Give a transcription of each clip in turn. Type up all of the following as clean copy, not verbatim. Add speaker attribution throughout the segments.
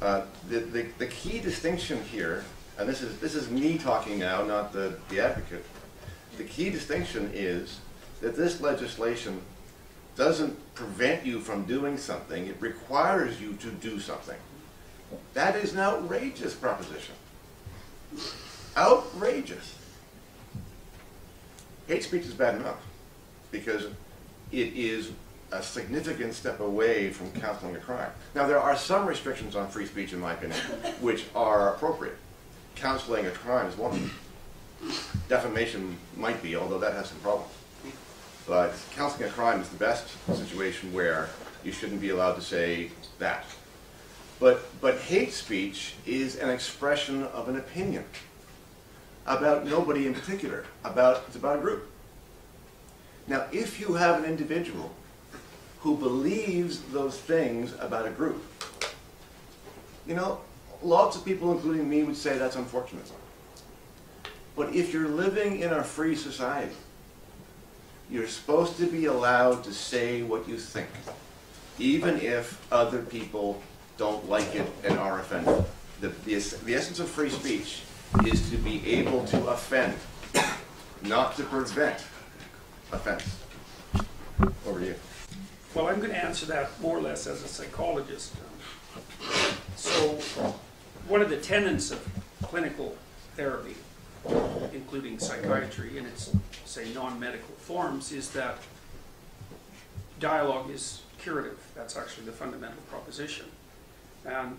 Speaker 1: The key distinction here, and this is me talking now, not the advocate. The key distinction is that this legislation doesn't prevent you from doing something, it requires you to do something. That is an outrageous proposition. Outrageous. Hate speech is bad enough because it is a significant step away from counseling a crime. Now, there are some restrictions on free speech, in my opinion, which are appropriate. Counseling a crime is one of them. Defamation might be, although that has some problems. But counseling a crime is the best situation where you shouldn't be allowed to say that. But hate speech is an expression of an opinion about nobody in particular. It's about a group. Now, if you have an individual who believes those things about a group, you know, lots of people, including me, would say that's unfortunate. But if you're living in a free society, you're supposed to be allowed to say what you think, even if other people don't like it and are offended. The essence of free speech is to be able to offend, not to prevent offense. Over to you.
Speaker 2: Well, I'm going to answer that more or less as a psychologist. So, one of the tenets of clinical therapy, including psychiatry in its, say, non-medical forms, is that dialogue is curative. That's actually the fundamental proposition. And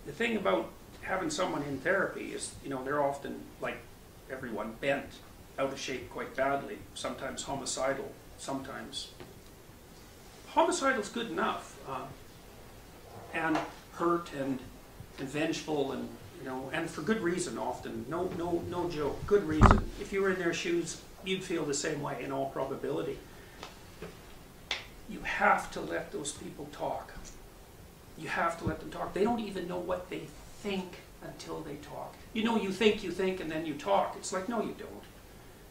Speaker 2: the thing about having someone in therapy is, you know, they're often, like everyone, bent, out of shape quite badly, sometimes homicidal, sometimes. Homicidal's good enough, and hurt and vengeful, and you know, and for good reason often. No joke. Good reason. If you were in their shoes, you'd feel the same way in all probability. You have to let those people talk. You have to let them talk. They don't even know what they think until they talk. You know, you think, and then you talk. It's like, no, you don't.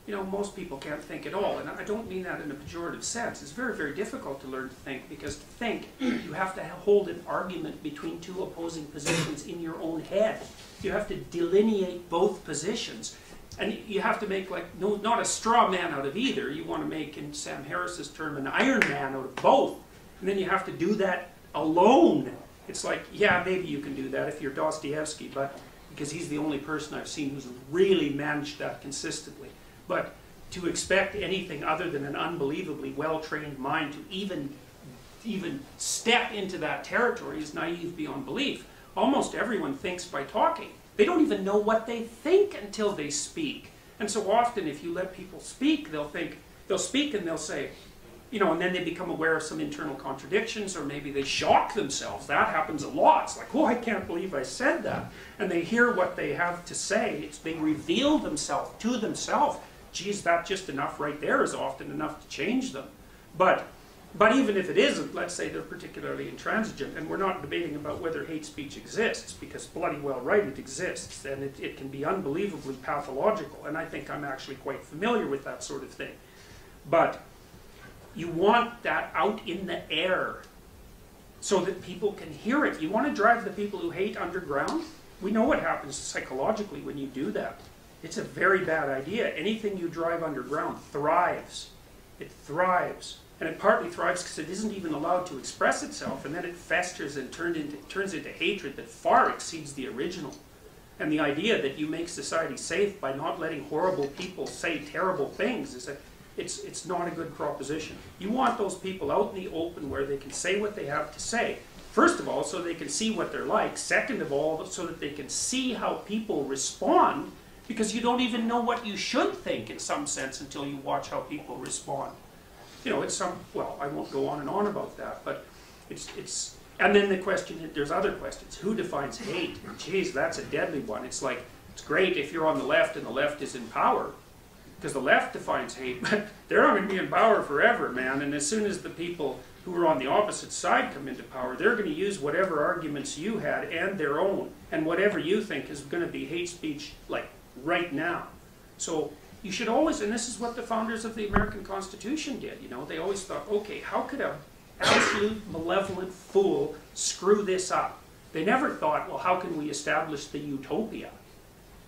Speaker 2: You know, most people can't think at all, and I don't mean that in a pejorative sense. It's very, very difficult to learn to think, because to think, you have to hold an argument between two opposing positions in your own head. You have to delineate both positions, and you have to make, like, no, not a straw man out of either. You want to make, in Sam Harris's term, an Iron Man out of both, and then you have to do that alone. It's like, yeah, maybe you can do that if you're Dostoevsky, but because he's the only person I've seen who's really managed that consistently. But to expect anything other than an unbelievably well-trained mind to even step into that territory is naive beyond belief. Almost everyone thinks by talking. They don't even know what they think until they speak. And so often, if you let people speak, they'll speak and they'll say, you know, and then they become aware of some internal contradictions, or maybe they shock themselves. That happens a lot. It's like, oh, I can't believe I said that. And they hear what they have to say. They reveal themselves to themselves. Geez, that just enough right there is often enough to change them. But even if it isn't, let's say they're particularly intransigent, and we're not debating about whether hate speech exists, because bloody well right, it exists, and it can be unbelievably pathological, and I think I'm actually quite familiar with that sort of thing. But you want that out in the air so that people can hear it. You want to drive the people who hate underground? We know what happens psychologically when you do that. It's a very bad idea. Anything you drive underground thrives. It thrives. And it partly thrives because it isn't even allowed to express itself, and then it festers and turns into hatred that far exceeds the original. And the idea that you make society safe by not letting horrible people say terrible things is it's not a good proposition. You want those people out in the open where they can say what they have to say. First of all, so they can see what they're like. Second of all, so that they can see how people respond, because you don't even know what you should think in some sense until you watch how people respond. You know, well, I won't go on and on about that, but and then the question, there's other questions. Who defines hate? Geez, that's a deadly one. It's like, it's great if you're on the left and the left is in power, because the left defines hate, but they're not going to be in power forever, man. And as soon as the people who are on the opposite side come into power, they're going to use whatever arguments you had and their own, and whatever you think is going to be hate speech, like, right now. So you should always, and this is what the founders of the American Constitution did, you know, they always thought, okay, how could absolute malevolent fool screw this up? They never thought, well, how can we establish the utopia?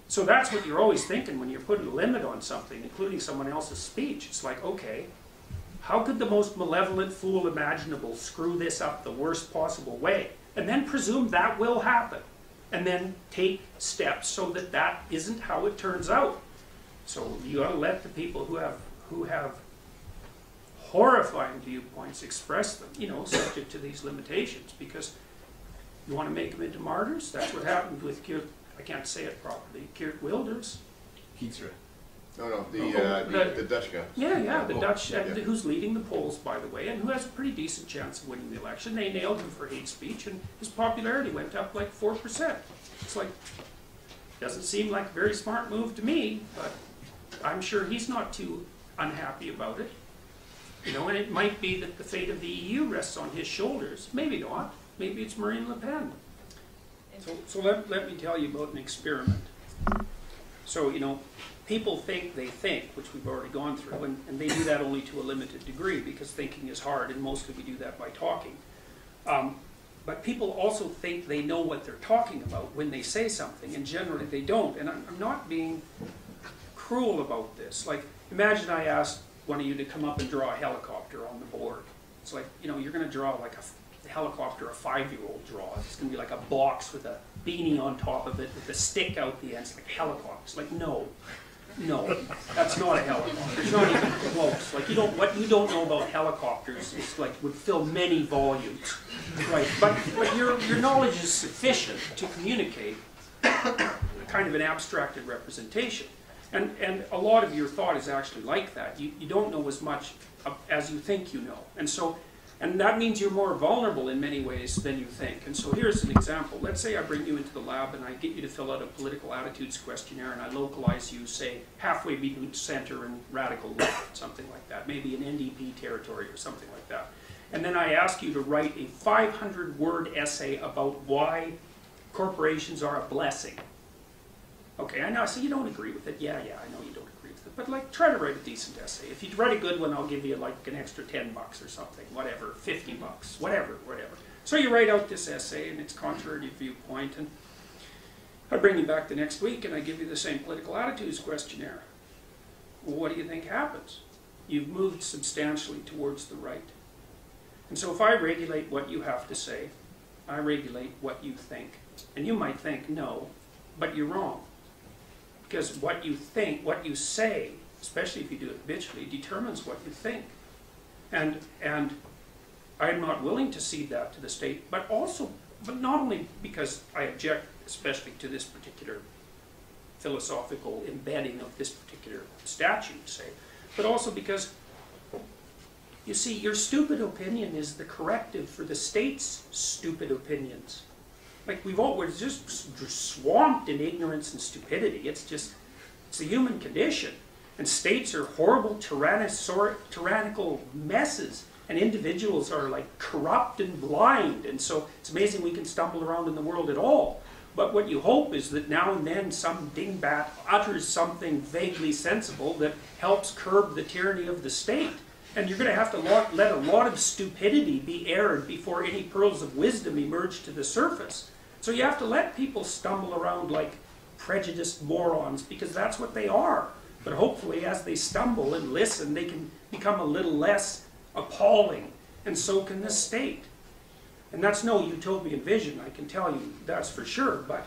Speaker 2: So that's what you're always thinking when you're putting a limit on something, including someone else's speech. It's like, okay, how could the most malevolent fool imaginable screw this up the worst possible way? And then presume that will happen. And then take steps so that that isn't how it turns out. So you ought to let the people who have horrifying viewpoints express them, you know, subject to these limitations, because you want to make them into martyrs. That's what happened with I can't say it properly, Geert Wilders.
Speaker 3: Keatsra.
Speaker 1: No, the Dutch guy.
Speaker 2: Yeah, the Dutch, who's leading the polls, by the way, and who has a pretty decent chance of winning the election. They nailed him for hate speech, and his popularity went up like 4%. It's like, doesn't seem like a very smart move to me, but I'm sure he's not too unhappy about it. You know, and it might be that the fate of the EU rests on his shoulders. Maybe not. Maybe it's Marine Le Pen. So let me tell you about an experiment. So, you know, people think they think, which we've already gone through, and they do that only to a limited degree because thinking is hard, and mostly we do that by talking. But people also think they know what they're talking about when they say something, and generally they don't. And I'm not being cruel about this. Like, imagine I asked one of you to come up and draw a helicopter on the board. It's like, you know, you're going to draw like a helicopter a 5-year-old draws. It's going to be like a box with a beanie on top of it with a stick out the end. It's like helicopter. It's like, no, that's not a helicopter. It's not even close. Like, what you don't know about helicopters is like would fill many volumes, right? But your knowledge is sufficient to communicate kind of an abstracted representation, and a lot of your thought is actually like that. You don't know as much as you think you know, and that means you're more vulnerable in many ways than you think. And so here's an example. Let's say I bring you into the lab and I get you to fill out a political attitudes questionnaire, and I localize you, say, halfway between center and radical left, something like that, maybe an NDP territory or something like that. And then I ask you to write a 500-word essay about why corporations are a blessing. Okay, I know, so you don't agree with it. Yeah, I know you don't. But like, try to write a decent essay. If you write a good one, I'll give you like an extra $10 or something, whatever, $50, whatever. So you write out this essay, and it's contrary to your viewpoint, and I bring you back the next week, and I give you the same political attitudes questionnaire. Well, what do you think happens? You've moved substantially towards the right. And so if I regulate what you have to say, I regulate what you think. And you might think, no, but you're wrong. Because what you think, what you say, especially if you do it habitually, determines what you think. And I'm not willing to cede that to the state, but not only because I object especially to this particular philosophical embedding of this particular statute, say, but also because, you see, your stupid opinion is the corrective for the state's stupid opinions. Like, we're just swamped in ignorance and stupidity. It's a human condition. And states are horrible, tyrannical messes. And individuals are like corrupt and blind. And so it's amazing we can stumble around in the world at all. But what you hope is that now and then some dingbat utters something vaguely sensible that helps curb the tyranny of the state. And you're going to have to let a lot of stupidity be aired before any pearls of wisdom emerge to the surface. So you have to let people stumble around like prejudiced morons, because that's what they are. But hopefully as they stumble and listen, they can become a little less appalling, and so can the state. And that's no utopian vision, I can tell you, that's for sure, but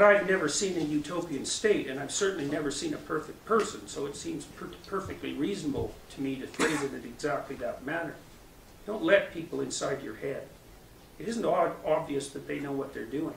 Speaker 2: I've never seen a utopian state, and I've certainly never seen a perfect person, so it seems perfectly reasonable to me to phrase it in exactly that manner. Don't let people inside your head. It isn't obvious that they know what they're doing.